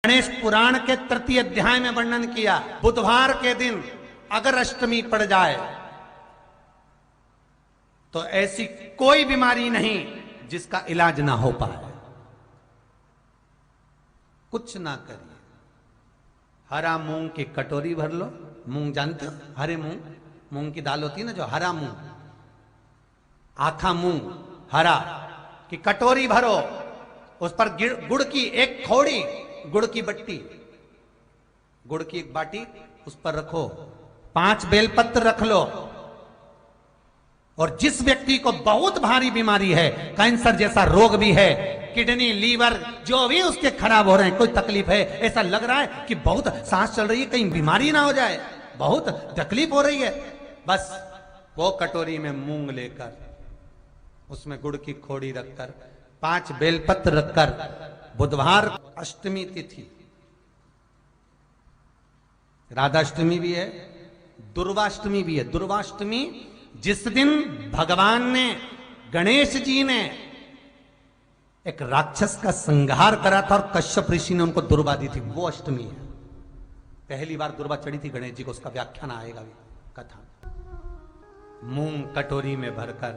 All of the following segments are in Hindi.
गणेश पुराण के तृतीय अध्याय में वर्णन किया, बुधवार के दिन अगर अष्टमी पड़ जाए तो ऐसी कोई बीमारी नहीं जिसका इलाज ना हो पाए। कुछ ना करिए, हरा मूंग की कटोरी भर लो। मूंग जानते हो, हरे मूंग, मूंग की दाल होती है ना, जो हरा मूंग, आखा मूंग हरा की कटोरी भरो, उस पर गुड़ की एक थोड़ी, गुड़ की बट्टी, गुड़ की एक बाटी उस पर रखो, 5 बेलपत्र रख लो, और जिस व्यक्ति को बहुत भारी बीमारी है, कैंसर जैसा रोग भी है, किडनी लीवर जो भी उसके खराब हो रहे हैं, कोई तकलीफ है, ऐसा लग रहा है कि बहुत सांस चल रही है, कहीं बीमारी ना हो जाए, बहुत तकलीफ हो रही है, बस वो कटोरी में मूंग लेकर उसमें गुड़ की खोड़ी रखकर 5 बेलपत्र रखकर, बुधवार अष्टमी तिथि, राधाष्टमी भी है, दुर्वाष्टमी भी है। दुर्वाष्टमी जिस दिन भगवान ने, गणेश जी ने एक राक्षस का संहार करा था और कश्यप ऋषि ने उनको दुर्वा दी थी, वो अष्टमी है। पहली बार दुर्वा चढ़ी थी गणेश जी को, उसका व्याख्यान आएगा भी कथा। मूंग कटोरी में भरकर,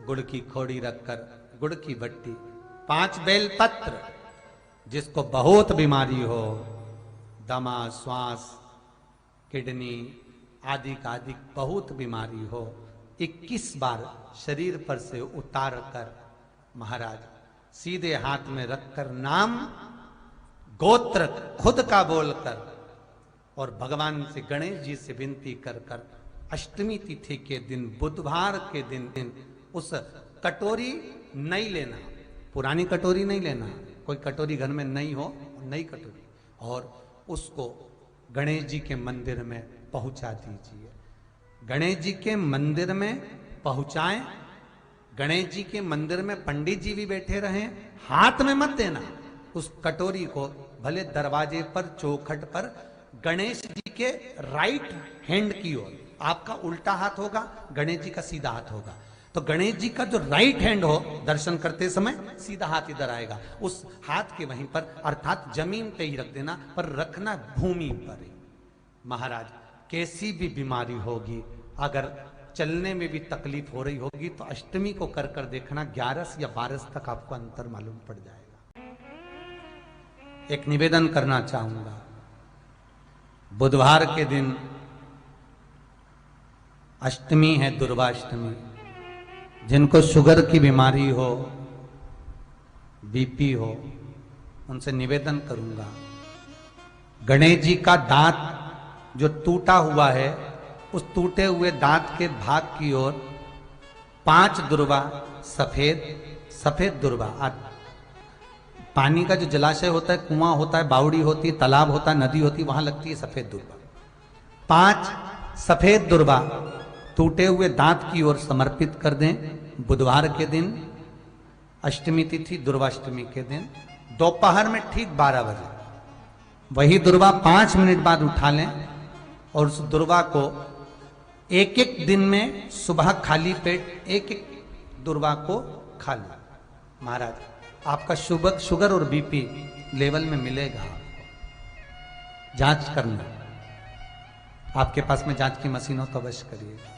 गुड़ की खोड़ी रखकर, गुड़ की बट्टी, 5 बेलपत्र, जिसको बहुत बीमारी हो, दमा, श्वास, किडनी आदि का आदि बहुत बीमारी हो, 21 बार शरीर पर से उतार कर महाराज सीधे हाथ में रखकर नाम गोत्र खुद का बोलकर और भगवान से, गणेश जी से विनती कर कर अष्टमी तिथि के दिन, बुधवार के दिन उस कटोरी नहीं लेना, पुरानी कटोरी नहीं लेना, कोई कटोरी घर में नहीं हो, नई कटोरी, और उसको गणेश जी के मंदिर में पहुंचा दीजिए। गणेश जी के मंदिर में पहुंचाएं, गणेश जी के मंदिर में पंडित जी भी बैठे रहें, हाथ में मत देना उस कटोरी को, भले दरवाजे पर, चौखट पर, गणेश जी के राइट हैंड की ओर, आपका उल्टा हाथ होगा, गणेश जी का सीधा हाथ होगा, तो गणेश जी का जो राइट हैंड हो, दर्शन करते समय सीधा हाथ इधर आएगा, उस हाथ के वहीं पर, अर्थात जमीन पे ही रख देना, पर रखना भूमि पर ही। महाराज कैसी भी बीमारी होगी, अगर चलने में भी तकलीफ हो रही होगी, तो अष्टमी को कर कर देखना, 11 या 12 तक आपको अंतर मालूम पड़ जाएगा। एक निवेदन करना चाहूंगा, बुधवार के दिन अष्टमी है, दुर्वाष्टमी, जिनको शुगर की बीमारी हो, बीपी हो, उनसे निवेदन करूंगा, गणेश जी का दांत जो टूटा हुआ है, उस टूटे हुए दांत के भाग की ओर 5 दुर्वा, सफेद दुर्वा, पानी का जो जलाशय होता है, कुआं होता है, बावड़ी होती है, तालाब होता है, नदी होती है, वहां लगती है सफेद दुर्वा, 5 सफेद दुर्वा टूटे हुए दांत की ओर समर्पित कर दें। बुधवार के दिन, अष्टमी तिथि, दुर्वाष्टमी के दिन, दोपहर में ठीक 12 बजे वही दुर्वा 5 मिनट बाद उठा लें, और उस दुर्वा को एक एक दिन में सुबह खाली पेट एक दुर्वा को खा लें। महाराज आपका शुगर और बीपी लेवल में मिलेगा। जांच करना, आपके पास में जांच की मशीन हो तो अवश्य करिएगा।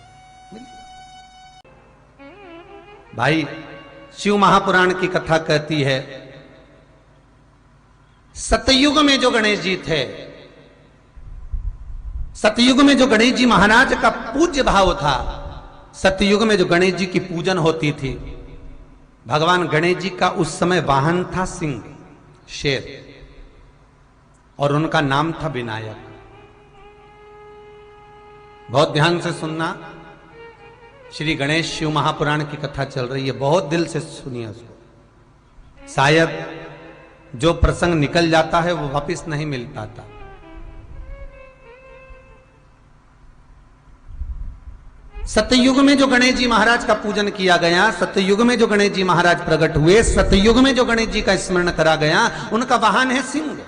भाई शिव महापुराण की कथा कहती है, सतयुग में जो गणेश जी थे, सतयुग में जो गणेश जी महाराज का पूज्य भाव था, सतयुग में जो गणेश जी की पूजन होती थी, भगवान गणेश जी का उस समय वाहन था सिंह, शेर, और उनका नाम था विनायक। बहुत ध्यान से सुनना, श्री गणेश शिव महापुराण की कथा चल रही है, बहुत दिल से सुनिए उसको। शायद जो प्रसंग निकल जाता है वो वापस नहीं मिल पाता। सतयुग में जो गणेश जी महाराज का पूजन किया गया, सतयुग में जो गणेश जी महाराज प्रकट हुए, सतयुग में जो गणेश जी का स्मरण करा गया, उनका वाहन है सिंह।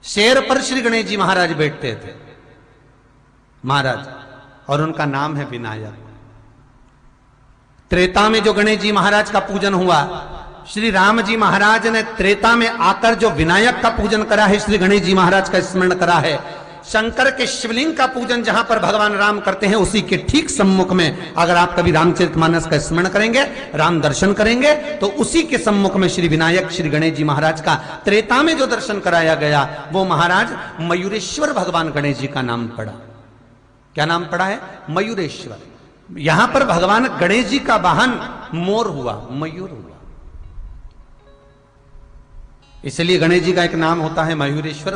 शेर पर श्री गणेश जी महाराज बैठते थे महाराज, और उनका नाम है विनायक। त्रेता में जो गणेश जी महाराज का पूजन हुआ, श्री राम जी महाराज ने त्रेता में आकर जो विनायक का पूजन करा है, श्री गणेश जी महाराज का स्मरण करा है। शंकर के शिवलिंग का पूजन जहां पर भगवान राम करते हैं, उसी के ठीक सम्मुख में अगर आप कभी रामचरितमानस का स्मरण करेंगे, राम दर्शन करेंगे, तो उसी के सम्मुख में श्री विनायक श्री गणेश जी महाराज का त्रेता में जो दर्शन कराया गया, वो महाराज मयूरेश्वर भगवान गणेश जी का नाम पड़ा। क्या नाम पड़ा है? मयूरेश्वर। यहां पर भगवान गणेश जी का वाहन मोर हुआ, मयूर हुआ, इसलिए गणेश जी का एक नाम होता है मयूरेश्वर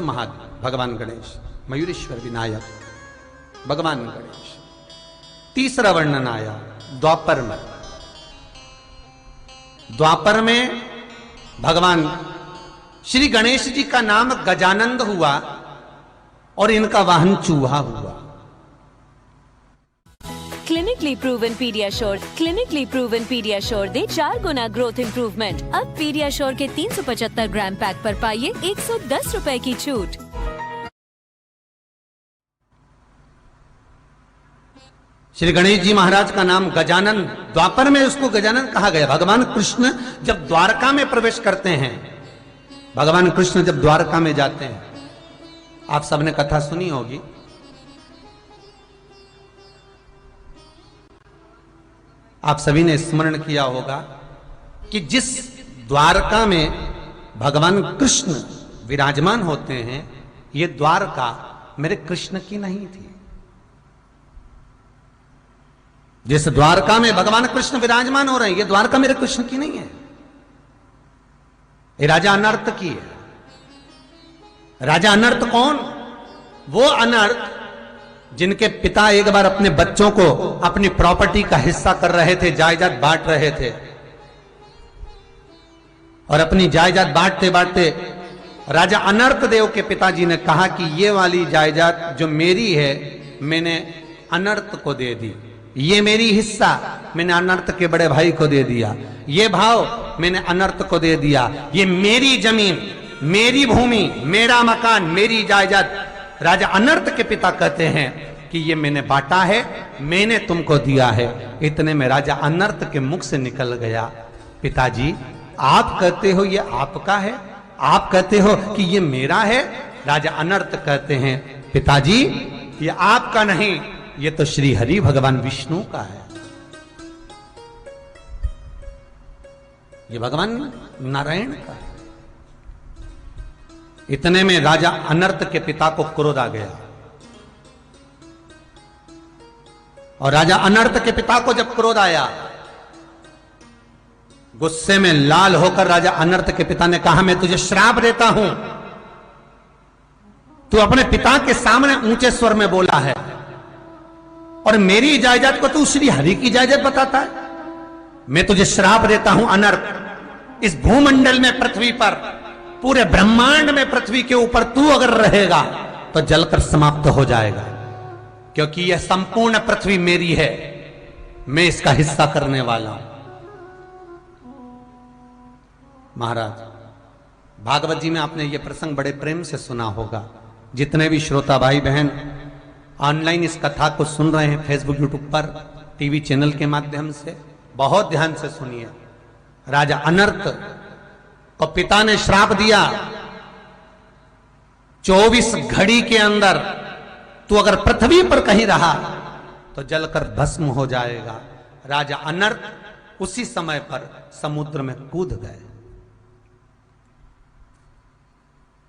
भगवान गणेश, मयूरेश्वर विनायक भगवान गणेश। तीसरा वर्णन आया द्वापर में। द्वापर में भगवान श्री गणेश जी का नाम गजानंद हुआ और इनका वाहन चूहा हुआ। Clinically proven PediaSure. Clinically proven PediaSure दे 4 गुना ग्रोथ इंप्रूवमेंट। अब पीडियाश्योर के 375 ग्राम पैक पर पाइए 110 रुपए की छूट। श्री गणेश जी महाराज का नाम गजानन, द्वापर में उसको गजानन कहा गया। भगवान कृष्ण जब द्वारका में प्रवेश करते हैं, भगवान कृष्ण जब द्वारका में जाते हैं, आप सबने कथा सुनी होगी। आप सभी ने स्मरण किया होगा कि जिस द्वारका में भगवान कृष्ण विराजमान होते हैं, ये द्वारका मेरे कृष्ण की नहीं थी। जिस द्वारका में भगवान कृष्ण विराजमान हो रहे हैं, ये द्वारका मेरे कृष्ण की नहीं है, ये राजा अनर्थ की है। राजा अनर्थ कौन? वो अनर्थ जिनके पिता एक बार अपने बच्चों को अपनी प्रॉपर्टी का हिस्सा कर रहे थे, जायदाद बांट रहे थे, और अपनी जायदाद बांटते बांटते राजा अनर्थ देव के पिताजी ने कहा कि ये वाली जायदाद जो मेरी है, मैंने अनर्थ को दे दी। ये मेरी हिस्सा मैंने अनर्थ के बड़े भाई को दे दिया। ये भाव मैंने अनर्थ को दे दिया। ये मेरी जमीन, मेरी भूमि, मेरा मकान, मेरी जायदाद। राजा अनर्थ के पिता कहते हैं कि ये मैंने बांटा है, मैंने तुमको दिया है। इतने में राजा अनर्थ के मुख से निकल गया, पिताजी आप कहते हो ये आपका है, आप कहते हो कि ये मेरा है। राजा अनर्थ कहते हैं, पिताजी ये आपका नहीं, ये तो श्री हरि भगवान विष्णु का है, ये भगवान नारायण का है। इतने में राजा अनर्थ के पिता को क्रोध आ गया, और राजा अनर्थ के पिता को जब क्रोध आया, गुस्से में लाल होकर राजा अनर्थ के पिता ने कहा, मैं तुझे श्राप देता हूं, तू अपने पिता के सामने ऊंचे स्वर में बोला है और मेरी जायदाद को तू श्री हरि की जायदाद बताता है। मैं तुझे श्राप देता हूं अनर्थ, इस भूमंडल में, पृथ्वी पर, पूरे ब्रह्मांड में, पृथ्वी के ऊपर तू अगर रहेगा तो जलकर समाप्त हो जाएगा, क्योंकि यह संपूर्ण पृथ्वी मेरी है, मैं इसका हिस्सा करने वाला हूं। महाराज भागवत जी में आपने यह प्रसंग बड़े प्रेम से सुना होगा। जितने भी श्रोता भाई बहन ऑनलाइन इस कथा को सुन रहे हैं, फेसबुक यूट्यूब पर, टीवी चैनल के माध्यम से, बहुत ध्यान से सुनिए। राजा अनर्थ को पिता ने श्राप दिया, 24 घड़ी के अंदर तू अगर पृथ्वी पर कहीं रहा तो जलकर भस्म हो जाएगा। राजा अनर्थ उसी समय पर समुद्र में कूद गए,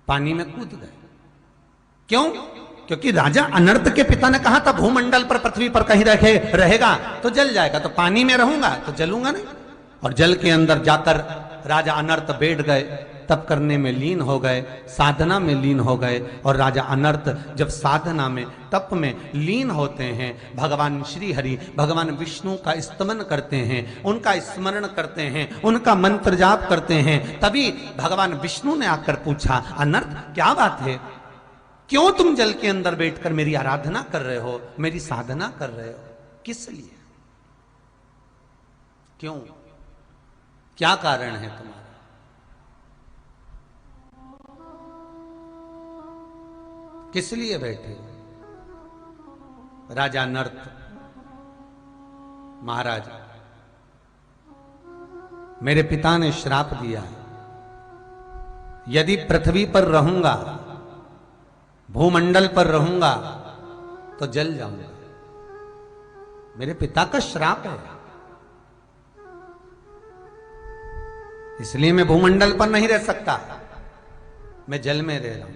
पानी में कूद गए। क्यों? क्योंकि राजा अनर्थ के पिता ने कहा था भूमंडल पर, पृथ्वी पर कहीं रहेगा तो जल जाएगा, तो पानी में रहूंगा तो जलूंगा नहीं। और जल के अंदर जाकर राजा अनर्थ बैठ गए, तप करने में लीन हो गए, साधना में लीन हो गए। और राजा अनर्थ जब साधना में, तप में लीन होते हैं, भगवान श्री हरि, भगवान विष्णु का स्तमन करते हैं, उनका स्मरण करते हैं, उनका मंत्र जाप करते हैं, तभी भगवान विष्णु ने आकर पूछा, अनर्थ क्या बात है, क्यों तुम जल के अंदर बैठकर मेरी आराधना कर रहे हो, मेरी साधना कर रहे हो, किस लिए, क्यों, क्या कारण है तुम्हारा? किस लिए बैठे हो? राजा नर्त महाराज मेरे पिता ने श्राप दिया, यदि पृथ्वी पर रहूंगा, भूमंडल पर रहूंगा तो जल जाऊंगा। मेरे पिता का श्राप है, इसलिए मैं भूमंडल पर नहीं रह सकता, मैं जल में रह रहा हूं।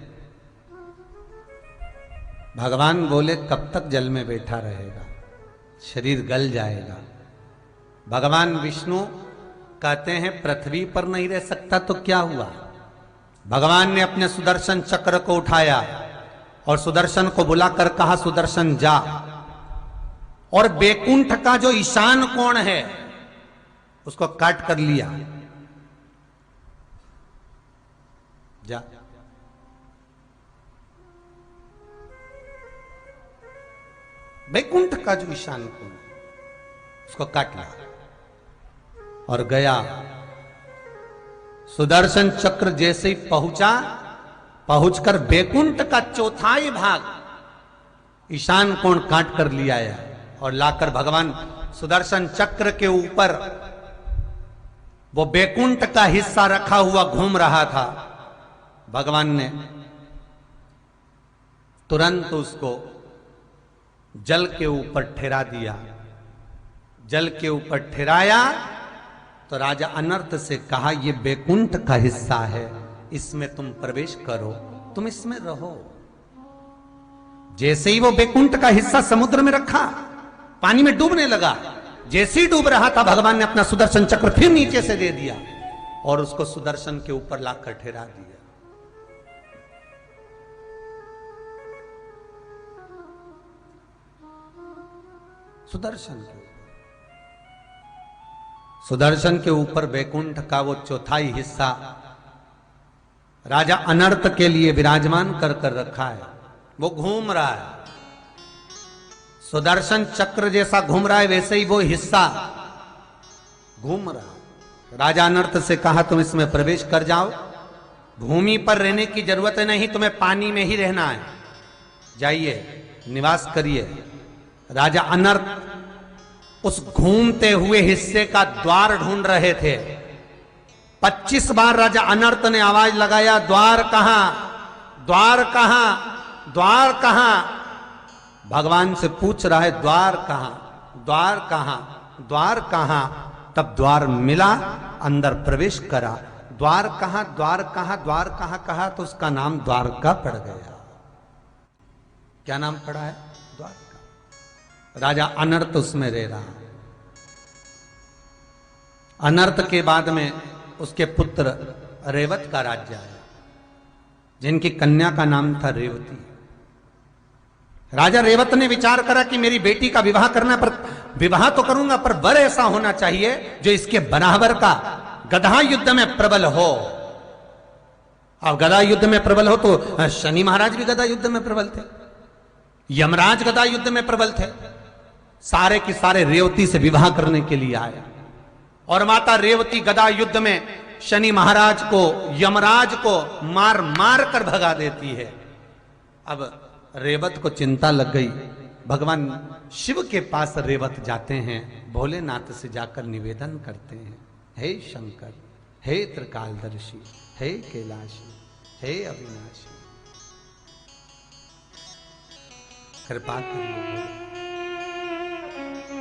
भगवान बोले कब तक जल में बैठा रहेगा, शरीर गल जाएगा। भगवान विष्णु कहते हैं पृथ्वी पर नहीं रह सकता तो क्या हुआ। भगवान ने अपने सुदर्शन चक्र को उठाया और सुदर्शन को बुलाकर कहा, सुदर्शन जा, और बैकुंठ का जो ईशान कोण है उसको काट कर लिया, जा। बैकुंठ का जो ईशान कोण उसको काट लिया और गया। सुदर्शन चक्र जैसे ही पहुंचकर बैकुंठ का चौथाई भाग ईशान कोण काट कर लिया और लाकर भगवान सुदर्शन चक्र के ऊपर वो बैकुंठ का हिस्सा रखा हुआ घूम रहा था। भगवान ने तुरंत उसको जल के ऊपर ठहरा दिया। जल के ऊपर ठहराया तो राजा अनर्थ से कहा, ये बैकुंठ का हिस्सा है, इसमें तुम प्रवेश करो, तुम इसमें रहो। जैसे ही वो बैकुंठ का हिस्सा समुद्र में रखा, पानी में डूबने लगा। जैसे ही डूब रहा था, भगवान ने अपना सुदर्शन चक्र फिर नीचे से दे दिया और उसको सुदर्शन के ऊपर लाकर ठहरा दिया। सुदर्शन के ऊपर बैकुंठ का वो चौथाई हिस्सा राजा अनर्थ के लिए विराजमान कर कर रखा है। वो घूम रहा है, सुदर्शन चक्र जैसा घूम रहा है, वैसे ही वो हिस्सा घूम रहा है। राजा अनर्थ से कहा, तुम इसमें प्रवेश कर जाओ, भूमि पर रहने की जरूरत नहीं, तुम्हें पानी में ही रहना है, जाइए निवास करिए। राजा अनर्थ उस घूमते हुए हिस्से का द्वार ढूंढ रहे थे। 25 बार राजा अनर्थ ने आवाज लगाया, द्वार कहां, द्वार कहां, द्वार कहां। भगवान से पूछ रहा है, द्वार कहां, द्वार कहां, द्वार कहां। तब द्वार मिला, अंदर प्रवेश करा। द्वार कहां, द्वार कहां, द्वार कहां कहा तो उसका नाम द्वारका पड़ गया। क्या नाम पड़ा है? द्वारका। राजा अनर्थ उसमें रह रहा। अनर्थ के बाद में उसके पुत्र रेवत का राज्य आया, जिनकी कन्या का नाम था रेवती। राजा रेवत ने विचार करा कि मेरी बेटी का विवाह करना, पर विवाह तो करूंगा पर वर ऐसा होना चाहिए जो इसके बराबर का गदा युद्ध में प्रबल हो। अब गदा युद्ध में प्रबल हो तो शनि महाराज भी गदा युद्ध में प्रबल थे, यमराज गदा युद्ध में प्रबल थे। सारे के सारे रेवती से विवाह करने के लिए आए और माता रेवती गदा युद्ध में शनि महाराज को, यमराज को मार मार कर भगा देती है। अब रेवत को चिंता लग गई। भगवान शिव के पास रेवत जाते हैं, भोलेनाथ से जाकर निवेदन करते हैं, हे शंकर, हे त्रिकालदर्शी, हे कैलाशी, हे अविनाशी, कृपा करिए,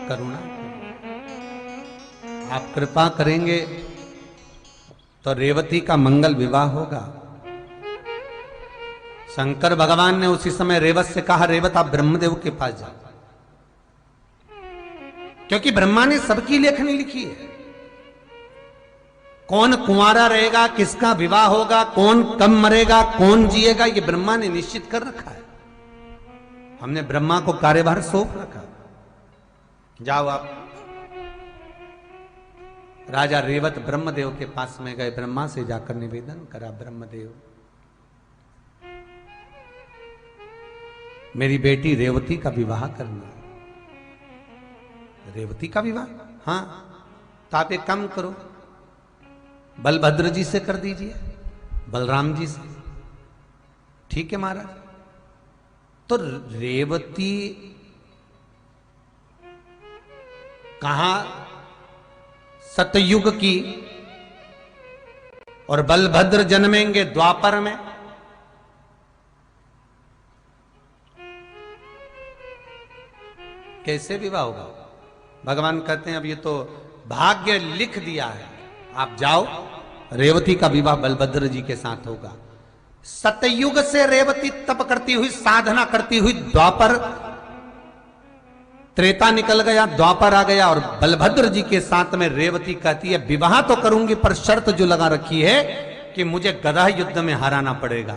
करुणा करिए। आप कृपा करेंगे तो रेवती का मंगल विवाह होगा। शंकर भगवान ने उसी समय रेवत से कहा, रेवत आप ब्रह्मदेव के पास जाओ, क्योंकि ब्रह्मा ने सबकी लेखनी लिखी है। कौन कुंवारा रहेगा, किसका विवाह होगा, कौन कब मरेगा, कौन जिएगा, ये ब्रह्मा ने निश्चित कर रखा है। हमने ब्रह्मा को कार्यभार सौंप रखा। जाओ आप। राजा रेवत ब्रह्मदेव के पास में गए, ब्रह्मा से जाकर निवेदन करा, ब्रह्मदेव मेरी बेटी रेवती का विवाह करना है। रेवती का विवाह? हाँ, तो आप एक काम करो, बलभद्र जी से कर दीजिए, बलराम जी से। ठीक है महाराज। तो रेवती कहां सतयुग की और बलभद्र जन्मेंगे द्वापर में। कैसे विवाह होगा? भगवान कहते हैं अब ये तो भाग्य लिख दिया है, आप जाओ, रेवती का विवाह बलभद्र जी के साथ होगा। सतयुग से रेवती तप करती हुई, साधना करती हुई, द्वापर, त्रेता निकल गया, द्वापर आ गया, और बलभद्र जी के साथ में रेवती कहती है विवाह तो करूंगी पर शर्त जो लगा रखी है कि मुझे गदा युद्ध में हराना पड़ेगा।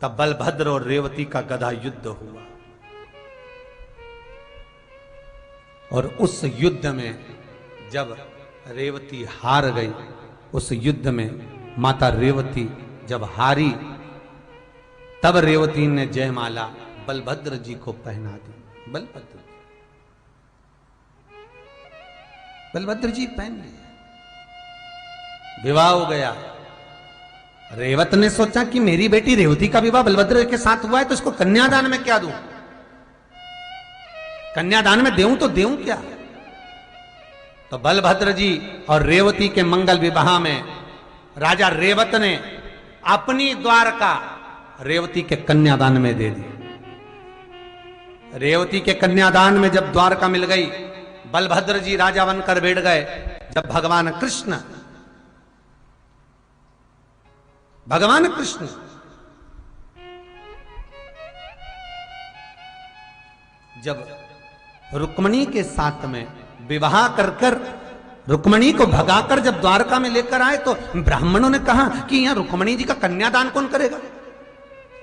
तब बलभद्र और रेवती का गदा युद्ध हुआ, और उस युद्ध में जब रेवती हार गई, उस युद्ध में माता रेवती जब हारी, तब रेवती ने जयमाला बलभद्र जी को पहना दी। बलभद्र जी पहन लिए, विवाह हो गया। रेवत ने सोचा कि मेरी बेटी रेवती का विवाह बलभद्र के साथ हुआ है तो इसको कन्यादान में क्या दूं, कन्यादान में देऊं तो देऊं क्या। तो बलभद्र जी और रेवती के मंगल विवाह में राजा रेवत ने अपनी द्वारका रेवती के कन्यादान में दे दी। रेवती के कन्यादान में जब द्वारका मिल गई, बलभद्र जी राजा बनकर बैठ गए। जब भगवान कृष्ण जब रुक्मणी के साथ में विवाह कर रुक्मणी को भगाकर जब द्वारका में लेकर आए, तो ब्राह्मणों ने कहा कि यहां रुक्मणी जी का कन्यादान कौन करेगा।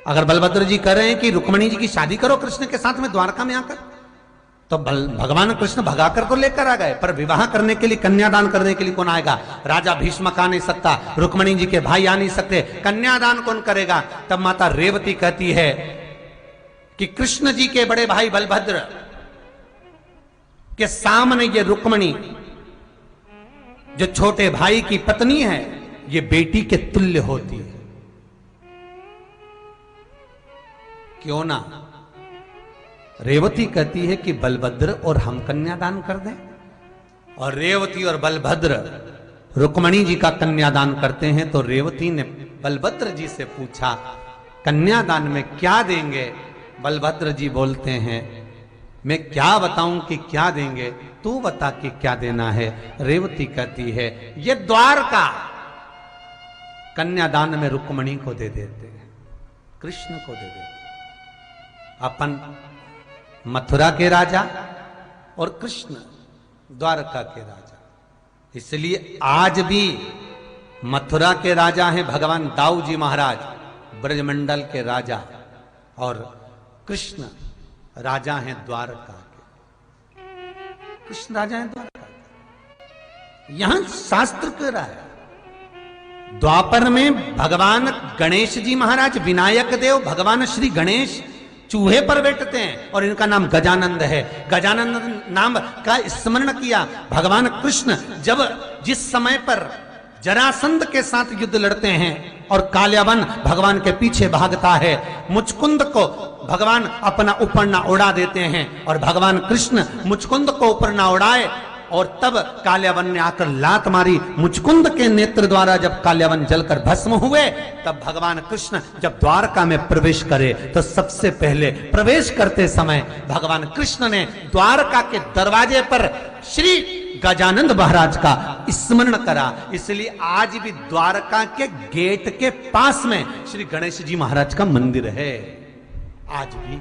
अगर बलभद्र जी कह रहे हैं कि रुक्मणी जी की शादी करो कृष्ण के साथ में द्वारका में आकर, तो भगवान कृष्ण भगाकर को लेकर आ गए, पर विवाह करने के लिए, कन्यादान करने के लिए कौन आएगा? राजा भीष्मक आ नहीं सकता, रुक्मणी जी के भाई आ नहीं सकते, कन्यादान कौन करेगा? तब माता रेवती कहती है कि कृष्ण जी के बड़े भाई बलभद्र के सामने ये रुक्मणी जो छोटे भाई की पत्नी है, ये बेटी के तुल्य होती है, क्यों ना। रेवती कहती है कि बलभद्र और हम कन्यादान कर दें, और रेवती और बलभद्र रुक्मणी जी का कन्यादान करते हैं। तो रेवती ने बलभद्र जी से पूछा कन्यादान में क्या देंगे? बलभद्र जी बोलते हैं मैं क्या बताऊं कि क्या देंगे, तू बता कि क्या देना है। रेवती कहती है ये द्वारका कन्यादान में रुक्मणी को दे देते हैं, कृष्ण को दे देते, अपन मथुरा के राजा और कृष्ण द्वारका के राजा। इसलिए आज भी मथुरा के राजा हैं भगवान दाऊ जी महाराज, ब्रजमंडल के राजा, और कृष्ण राजा हैं द्वारका के। कृष्ण राजा हैं द्वारका के। यहां शास्त्र कह रहा है द्वापर में भगवान गणेश जी महाराज, विनायक देव भगवान श्री गणेश चूहे पर बैठते हैं, और इनका नाम गजानंद है। गजानंद नाम का स्मरण किया भगवान कृष्ण जब जिस समय पर जरासंध के साथ युद्ध लड़ते हैं और काल्यावन भगवान के पीछे भागता है, मुचकुंद को भगवान अपना ऊपर ना उड़ा देते हैं, और भगवान कृष्ण मुचकुंद को ऊपर ना उड़ाए, और तब काल्यावन ने आकर लात मारी। मुचकुंद के नेत्र द्वारा जब काल्यावन जलकर भस्म हुए, तब भगवान कृष्ण जब द्वारका में प्रवेश करे, तो सबसे पहले प्रवेश करते समय भगवान कृष्ण ने द्वारका के दरवाजे पर श्री गजानंद महाराज का स्मरण करा। इसलिए आज भी द्वारका के गेट के पास में श्री गणेश जी महाराज का मंदिर है, आज भी।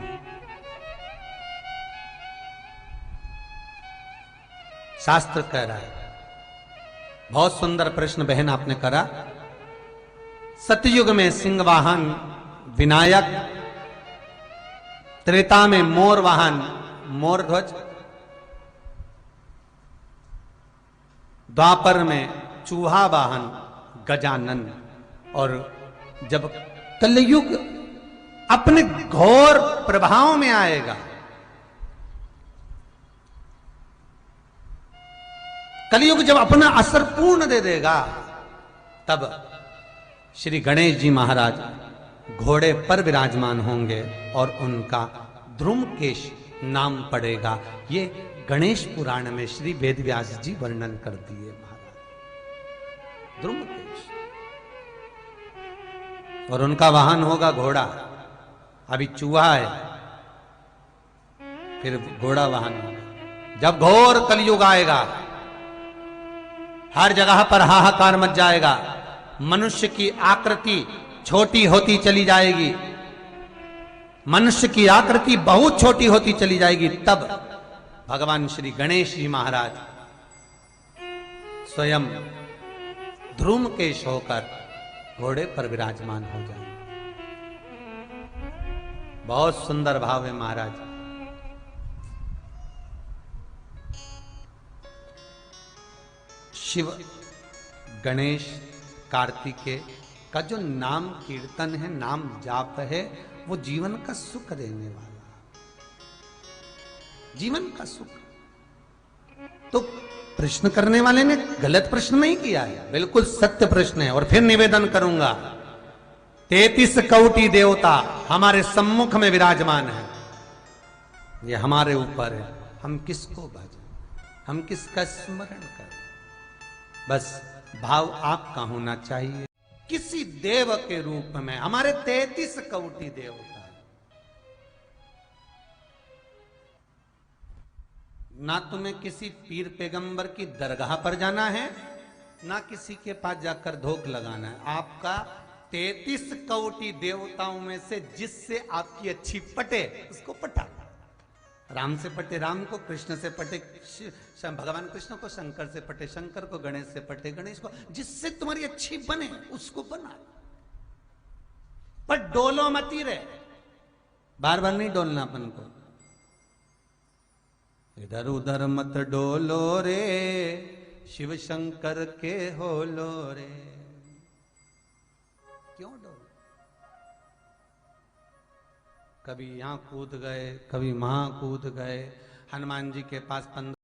शास्त्र कह रहा है। बहुत सुंदर प्रश्न बहन आपने करा। सतयुग में सिंह वाहन विनायक, त्रेता में मोर वाहन मोर ध्वज, द्वापर में चूहा वाहन गजानन, और जब कलयुग अपने घोर प्रभाव में आएगा, कलयुग जब अपना असर पूर्ण दे देगा, तब श्री गणेश जी महाराज घोड़े पर विराजमान होंगे और उनका ध्रुमकेश नाम पड़ेगा। ये गणेश पुराण में श्री वेदव्यास जी वर्णन कर दिए महाराज। ध्रुमकेश और उनका वाहन होगा घोड़ा। अभी चूहा है, फिर घोड़ा वाहन होगा। जब घोर कलयुग आएगा, हर जगह पर हाहाकार मच जाएगा, मनुष्य की आकृति छोटी होती चली जाएगी, मनुष्य की आकृति बहुत छोटी होती चली जाएगी, तब भगवान श्री गणेश जी महाराज स्वयं ध्रुमकेश होकर घोड़े पर विराजमान हो जाएंगे। बहुत सुंदर भाव है महाराज। शिव, गणेश, कार्तिकेय का जो नाम कीर्तन है, नाम जाप है, वो जीवन का सुख देने वाला, जीवन का सुख। तो प्रश्न करने वाले ने गलत प्रश्न नहीं किया है, बिल्कुल सत्य प्रश्न है। और फिर निवेदन करूंगा, 33 कोटि देवता हमारे सम्मुख में विराजमान है, ये हमारे ऊपर है, हम किसको भजें, हम किसका स्मरण करें। बस भाव आपका होना चाहिए। किसी देव के रूप में हमारे 33 कोटि देवता, ना तुम्हें किसी पीर पैगंबर की दरगाह पर जाना है, ना किसी के पास जाकर धोख लगाना है। आपका 33 कोटि देवताओं में से जिससे आपकी अच्छी पटे उसको पटा। राम से पटे राम को, कृष्ण से पटे भगवान कृष्ण को, शंकर से पटे शंकर को, गणेश से पटे गणेश को, जिससे तुम्हारी अच्छी बने उसको बना। पर डोलो मती रहे, बार बार नहीं डोलना अपन को। इधर उधर मत डोलो रे, शिव शंकर के होलो रे। क्यों डोलो? कभी यहां कूद गए, कभी वहां कूद गए। हनुमान जी के पास 15